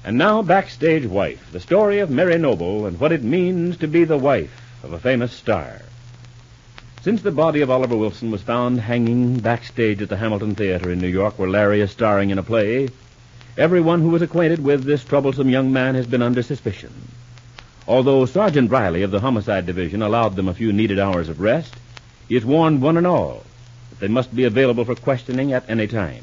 And now, Backstage Wife, the story of Mary Noble and what it means to be the wife of a famous star. Since the body of Oliver Wilson was found hanging backstage at the Hamilton Theater in New York, where Larry is starring in a play, everyone who was acquainted with this troublesome young man has been under suspicion. Although Sergeant Riley of the Homicide Division allowed them a few needed hours of rest, he has warned one and all that they must be available for questioning at any time.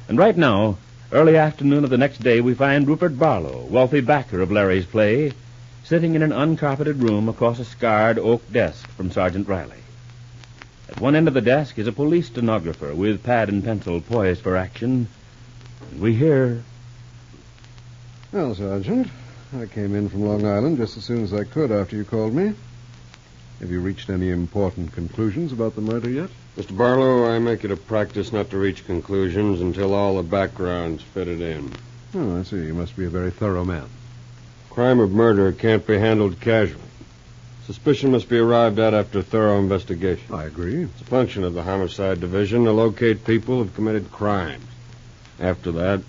And right now, early afternoon of the next day, we find Rupert Barlow, wealthy backer of Larry's play, sitting in an uncarpeted room across a scarred oak desk from Sergeant Riley. At one end of the desk is a police stenographer with pad and pencil poised for action. And we hear... Well, Sergeant, I came in from Long Island just as soon as I could after you called me. Have you reached any important conclusions about the murder yet? Mr. Barlow, I make it a practice not to reach conclusions until all the background's fitted in. Oh, I see. You must be a very thorough man. Crime of murder can't be handled casually. Suspicion must be arrived at after thorough investigation. I agree. It's a function of the Homicide Division to locate people who have committed crimes. After that,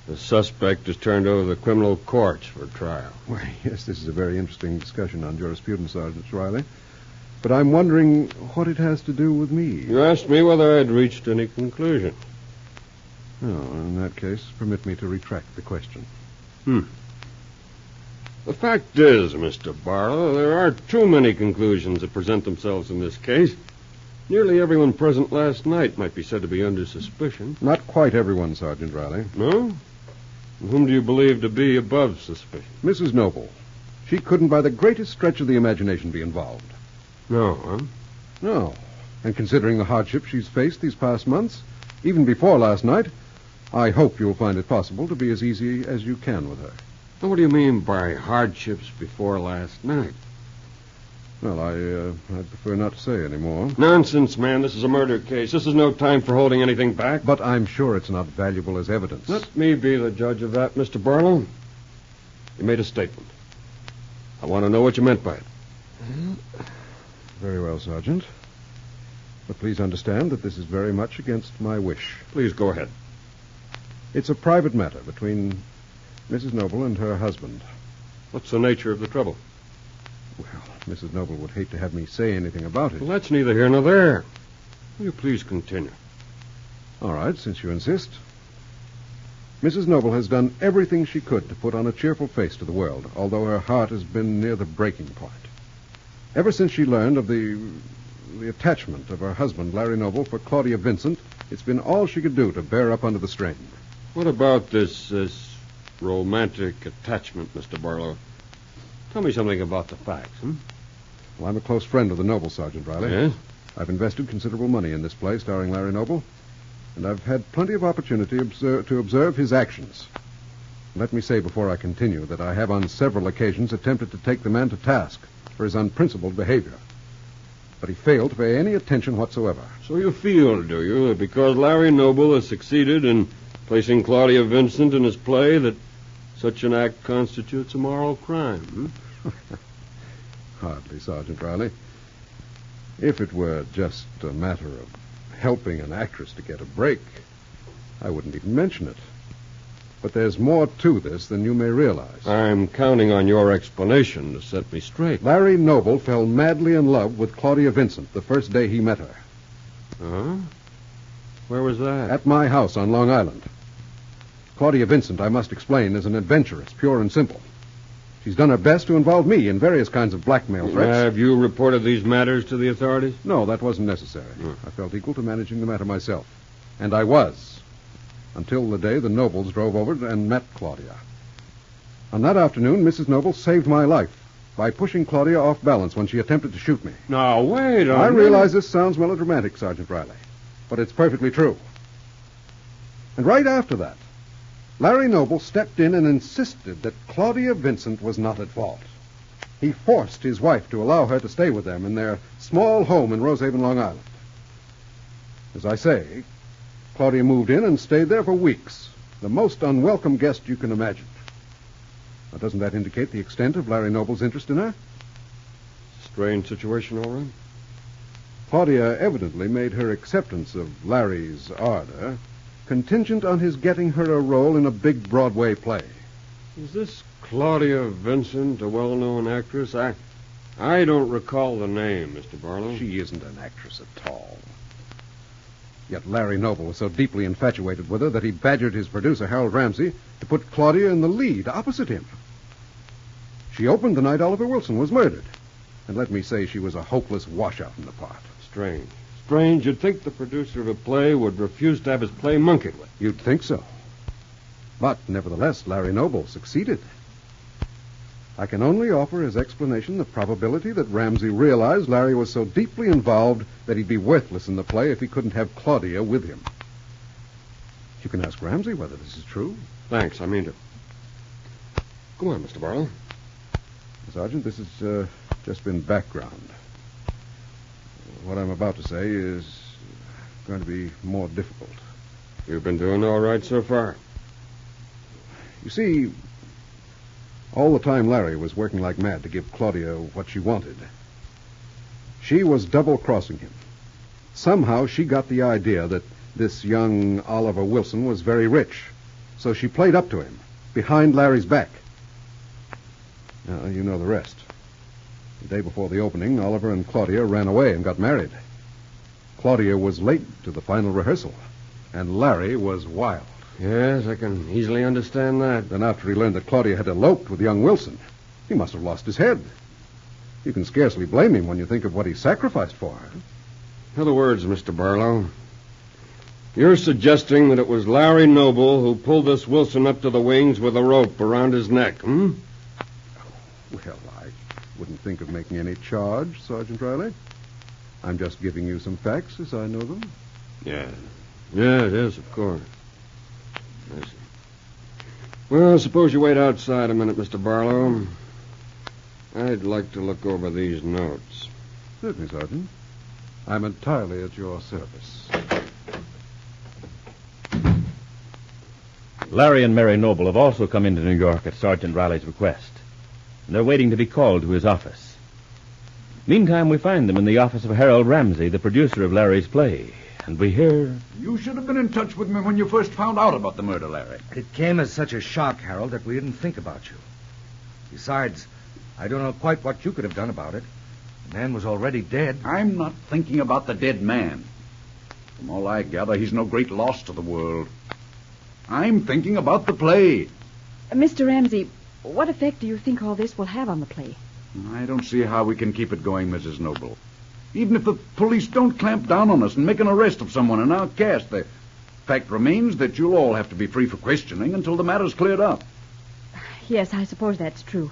the suspect is turned over to the criminal courts for trial. Why, yes, this is a very interesting discussion on jurisprudence, Sergeant Riley. But I'm wondering what it has to do with me. You asked me whether I'd reached any conclusion. Oh, in that case, permit me to retract the question. The fact is, Mr. Barlow, there aren't too many conclusions that present themselves in this case. Nearly everyone present last night might be said to be under suspicion. Not quite everyone, Sergeant Riley. No? And whom do you believe to be above suspicion? Mrs. Noble. She couldn't by the greatest stretch of the imagination be involved. No, huh? No. And considering the hardship she's faced these past months, even before last night, I hope you'll find it possible to be as easy as you can with her. Well, what do you mean by hardships before last night? Well, I'd prefer not to say any more. Nonsense, man. This is a murder case. This is no time for holding anything back. But I'm sure it's not valuable as evidence. Let me be the judge of that, Mr. Barlow. You made a statement. I want to know what you meant by it. Very well, Sergeant. But please understand that this is very much against my wish. Please go ahead. It's a private matter between Mrs. Noble and her husband. What's the nature of the trouble? Well, Mrs. Noble would hate to have me say anything about it. Well, that's neither here nor there. Will you please continue? All right, since you insist. Mrs. Noble has done everything she could to put on a cheerful face to the world, although her heart has been near the breaking point. Ever since she learned of the attachment of her husband, Larry Noble, for Claudia Vincent, it's been all she could do to bear up under the strain. What about this romantic attachment, Mr. Barlow? Tell me something about the facts, Well, I'm a close friend of the Noble, Sergeant Riley. Yes? I've invested considerable money in this play starring Larry Noble, and I've had plenty of opportunity to observe his actions. Let me say before I continue that I have on several occasions attempted to take the man to task for his unprincipled behavior. But he failed to pay any attention whatsoever. So you feel, do you, that because Larry Noble has succeeded in placing Claudia Vincent in his play, that such an act constitutes a moral crime? Hardly, Sergeant Riley. If it were just a matter of helping an actress to get a break, I wouldn't even mention it. But there's more to this than you may realize. I'm counting on your explanation to set me straight. Larry Noble fell madly in love with Claudia Vincent the first day he met her. Huh? Where was that? At my house on Long Island. Claudia Vincent, I must explain, is an adventuress, pure and simple. She's done her best to involve me in various kinds of blackmail threats. Have you reported these matters to the authorities? No, that wasn't necessary. I felt equal to managing the matter myself. And I was. Until the day the Nobles drove over and met Claudia. On that afternoon, Mrs. Noble saved my life by pushing Claudia off balance when she attempted to shoot me. Now, wait a minute. I realize this sounds melodramatic, Sergeant Riley, but it's perfectly true. And right after that, Larry Noble stepped in and insisted that Claudia Vincent was not at fault. He forced his wife to allow her to stay with them in their small home in Rosehaven, Long Island. As I say, Claudia moved in and stayed there for weeks, the most unwelcome guest you can imagine. Now, doesn't that indicate the extent of Larry Noble's interest in her? Strange situation, all right. Claudia evidently made her acceptance of Larry's ardor contingent on his getting her a role in a big Broadway play. Is this Claudia Vincent, a well-known actress? I don't recall the name, Mr. Barlow. She isn't an actress at all. Yet Larry Noble was so deeply infatuated with her that he badgered his producer, Harold Ramsey, to put Claudia in the lead opposite him. She opened the night Oliver Wilson was murdered. And let me say she was a hopeless washout in the part. Strange. Strange. You'd think the producer of a play would refuse to have his play monkeyed with. You'd think so. But, nevertheless, Larry Noble succeeded. I can only offer as explanation the probability that Ramsey realized Larry was so deeply involved that he'd be worthless in the play if he couldn't have Claudia with him. You can ask Ramsey whether this is true. Thanks, I mean to. Go on, Mr. Barlow. Sergeant, this has just been background. What I'm about to say is going to be more difficult. You've been doing all right so far. You see, all the time Larry was working like mad to give Claudia what she wanted, she was double-crossing him. Somehow she got the idea that this young Oliver Wilson was very rich, so she played up to him, behind Larry's back. Now, you know the rest. The day before the opening, Oliver and Claudia ran away and got married. Claudia was late to the final rehearsal, and Larry was wild. Yes, I can easily understand that. Then after he learned that Claudia had eloped with young Wilson, he must have lost his head. You can scarcely blame him when you think of what he sacrificed for her. In other words, Mr. Barlow, you're suggesting that it was Larry Noble who pulled this Wilson up to the wings with a rope around his neck, hmm? Well, I wouldn't think of making any charge, Sergeant Riley. I'm just giving you some facts as I know them. Yeah. Yeah, it is, of course. I see. Well, suppose you wait outside a minute, Mr. Barlow. I'd like to look over these notes. Certainly, Sergeant. I'm entirely at your service. Larry and Mary Noble have also come into New York at Sergeant Riley's request. And they're waiting to be called to his office. Meantime, we find them in the office of Harold Ramsey, the producer of Larry's play. And we hear... You should have been in touch with me when you first found out about the murder, Larry. It came as such a shock, Harold, that we didn't think about you. Besides, I don't know quite what you could have done about it. The man was already dead. I'm not thinking about the dead man. From all I gather, he's no great loss to the world. I'm thinking about the play. Mr. Ramsey, what effect do you think all this will have on the play? I don't see how we can keep it going, Mrs. Noble. Even if the police don't clamp down on us and make an arrest of someone in our cast, the fact remains that you'll all have to be free for questioning until the matter's cleared up. Yes, I suppose that's true.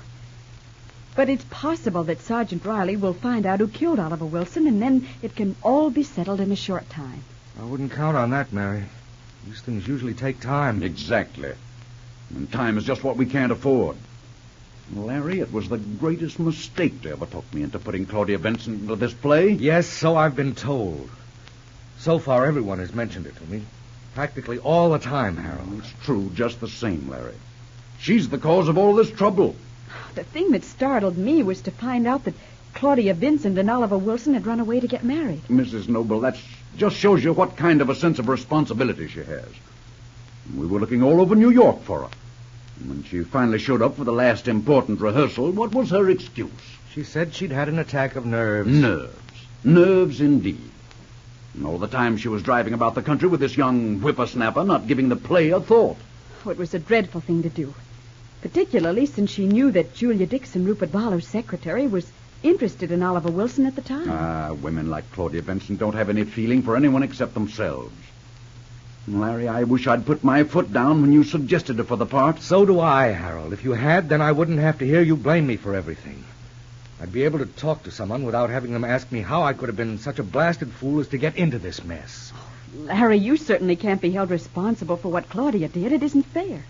But it's possible that Sergeant Riley will find out who killed Oliver Wilson, and then it can all be settled in a short time. I wouldn't count on that, Mary. These things usually take time. Exactly. And time is just what we can't afford. Larry, it was the greatest mistake to ever talk me into putting Claudia Vincent into this play. Yes, so I've been told. So far, everyone has mentioned it to me. Practically all the time, Harold. It's true just the same, Larry. She's the cause of all this trouble. The thing that startled me was to find out that Claudia Vincent and Oliver Wilson had run away to get married. Mrs. Noble, that just shows you what kind of a sense of responsibility she has. We were looking all over New York for her. When she finally showed up for the last important rehearsal, what was her excuse? She said she'd had an attack of nerves. Nerves. Nerves indeed. And all the time she was driving about the country with this young whippersnapper, not giving the play a thought. Oh, it was a dreadful thing to do. Particularly since she knew that Julia Dixon, Rupert Barlow's secretary, was interested in Oliver Wilson at the time. Women like Claudia Vincent don't have any feeling for anyone except themselves. Larry, I wish I'd put my foot down when you suggested her for the part. So do I, Harold. If you had, then I wouldn't have to hear you blame me for everything. I'd be able to talk to someone without having them ask me how I could have been such a blasted fool as to get into this mess. Larry, you certainly can't be held responsible for what Claudia did. It isn't fair.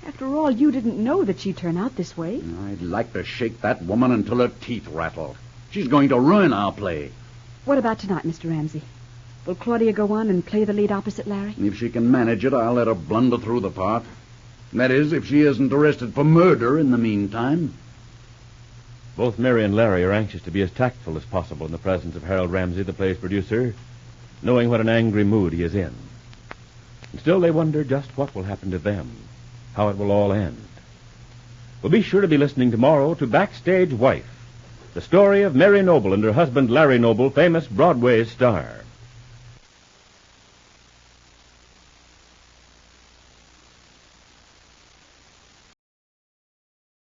After all, you didn't know that she'd turn out this way. I'd like to shake that woman until her teeth rattle. She's going to ruin our play. What about tonight, Mr. Ramsey? Will Claudia go on and play the lead opposite Larry? If she can manage it, I'll let her blunder through the part. That is, if she isn't arrested for murder in the meantime. Both Mary and Larry are anxious to be as tactful as possible in the presence of Harold Ramsey, the play's producer, knowing what an angry mood he is in. And still they wonder just what will happen to them, how it will all end. Well, be sure to be listening tomorrow to Backstage Wife, the story of Mary Noble and her husband Larry Noble, famous Broadway star.